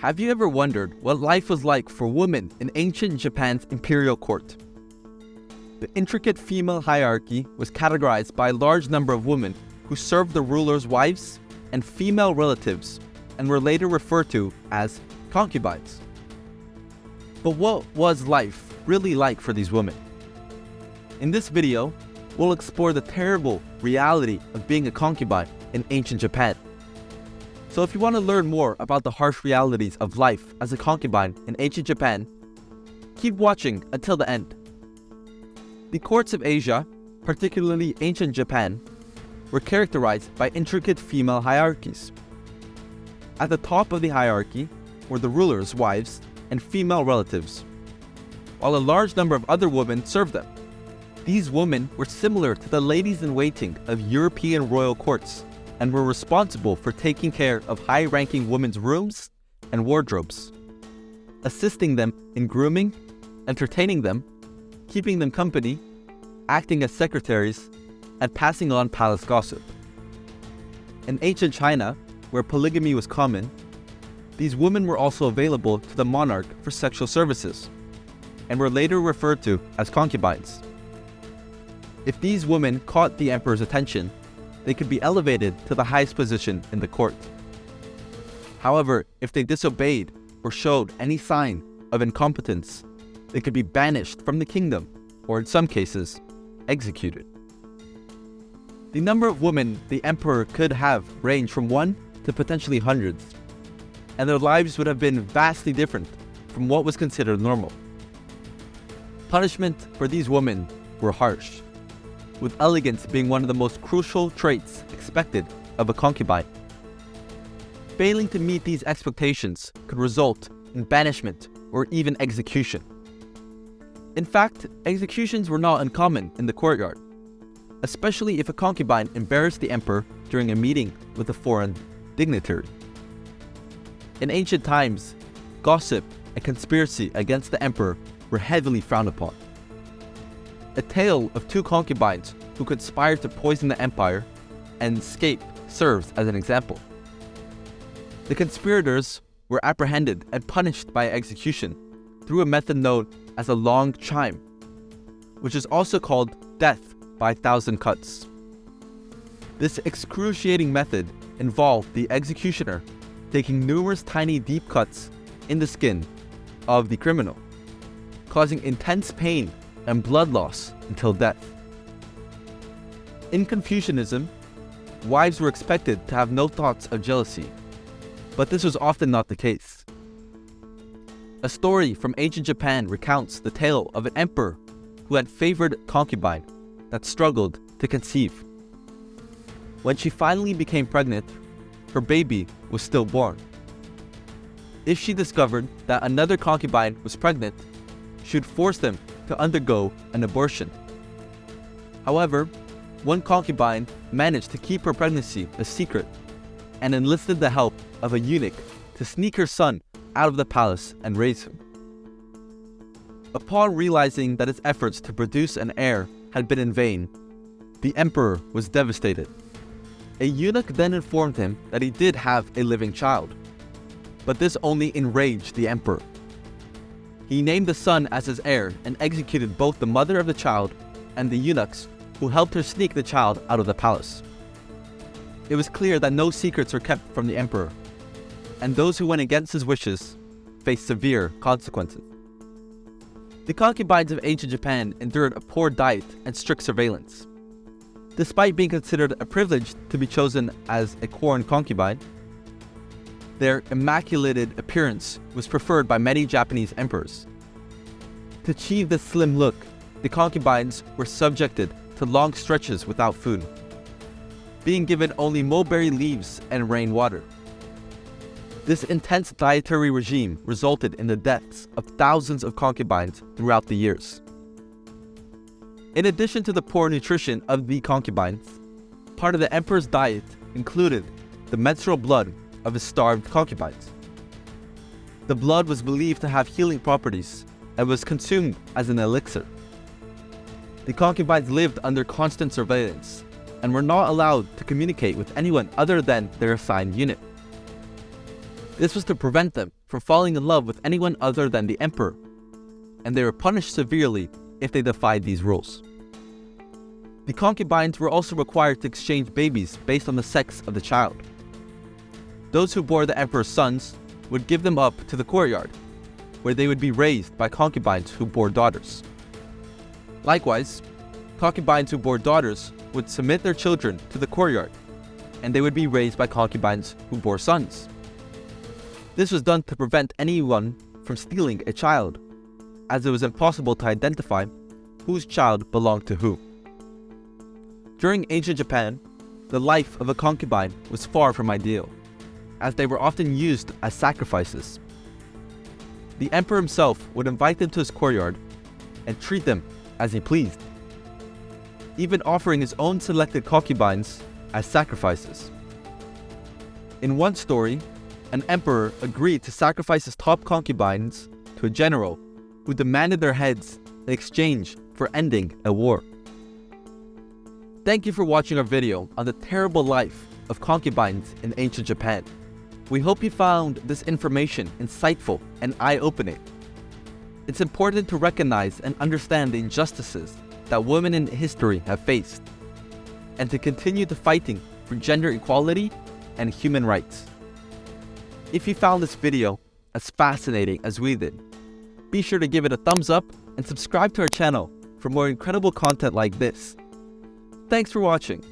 Have you ever wondered what life was like for women in ancient Japan's imperial court? The intricate female hierarchy was categorized by a large number of women who served the ruler's wives and female relatives and were later referred to as concubines. But what was life really like for these women? In this video, we'll explore the terrible reality of being a concubine in ancient Japan. So if you want to learn more about the harsh realities of life as a concubine in ancient Japan, keep watching until the end. The courts of Asia, particularly ancient Japan, were characterized by intricate female hierarchies. At the top of the hierarchy were the ruler's wives and female relatives, while a large number of other women served them. These women were similar to the ladies-in-waiting of European royal courts and were responsible for taking care of high-ranking women's rooms and wardrobes, assisting them in grooming, entertaining them, keeping them company, acting as secretaries, and passing on palace gossip. In ancient China, where polygamy was common, these women were also available to the monarch for sexual services, and were later referred to as concubines. If these women caught the emperor's attention, they could be elevated to the highest position in the court. However, if they disobeyed or showed any sign of incompetence, they could be banished from the kingdom, or in some cases, executed. The number of women the emperor could have ranged from one to potentially hundreds, and their lives would have been vastly different from what was considered normal. Punishment for these women were harsh, with elegance being one of the most crucial traits expected of a concubine. Failing to meet these expectations could result in banishment or even execution. In fact, executions were not uncommon in the courtyard, especially if a concubine embarrassed the emperor during a meeting with a foreign dignitary. In ancient times, gossip and conspiracy against the emperor were heavily frowned upon. A tale of two concubines who conspired to poison the empire and escape serves as an example. The conspirators were apprehended and punished by execution through a method known as a long chime, which is also called death by 1,000 cuts. This excruciating method involved the executioner taking numerous tiny deep cuts in the skin of the criminal, causing intense pain and blood loss until death. In Confucianism, wives were expected to have no thoughts of jealousy, but this was often not the case. A story from ancient Japan recounts the tale of an emperor who had favored concubine that struggled to conceive. When she finally became pregnant, her baby was stillborn. If she discovered that another concubine was pregnant, she would force them to undergo an abortion. However, one concubine managed to keep her pregnancy a secret and enlisted the help of a eunuch to sneak her son out of the palace and raise him. Upon realizing that his efforts to produce an heir had been in vain, the emperor was devastated. A eunuch then informed him that he did have a living child, but this only enraged the emperor. He named the son as his heir and executed both the mother of the child and the eunuchs who helped her sneak the child out of the palace. It was clear that no secrets were kept from the emperor, and those who went against his wishes faced severe consequences. The concubines of ancient Japan endured a poor diet and strict surveillance. Despite being considered a privilege to be chosen as a quorum concubine, their immaculated appearance was preferred by many Japanese emperors. To achieve this slim look, the concubines were subjected to long stretches without food, being given only mulberry leaves and rainwater. This intense dietary regime resulted in the deaths of thousands of concubines throughout the years. In addition to the poor nutrition of the concubines, part of the emperor's diet included the menstrual blood of his starved concubines. The blood was believed to have healing properties and was consumed as an elixir. The concubines lived under constant surveillance and were not allowed to communicate with anyone other than their assigned unit. This was to prevent them from falling in love with anyone other than the emperor, and they were punished severely if they defied these rules. The concubines were also required to exchange babies based on the sex of the child. Those who bore the emperor's sons would give them up to the courtyard, where they would be raised by concubines who bore daughters. Likewise, concubines who bore daughters would submit their children to the courtyard, and they would be raised by concubines who bore sons. This was done to prevent anyone from stealing a child, as it was impossible to identify whose child belonged to who. During ancient Japan, the life of a concubine was far from ideal, as they were often used as sacrifices. The emperor himself would invite them to his courtyard and treat them as he pleased, even offering his own selected concubines as sacrifices. In one story, an emperor agreed to sacrifice his top concubines to a general who demanded their heads in exchange for ending a war. Thank you for watching our video on the terrible life of concubines in ancient Japan. We hope you found this information insightful and eye-opening. It's important to recognize and understand the injustices that women in history have faced, and to continue the fighting for gender equality and human rights. If you found this video as fascinating as we did, be sure to give it a thumbs up and subscribe to our channel for more incredible content like this. Thanks for watching.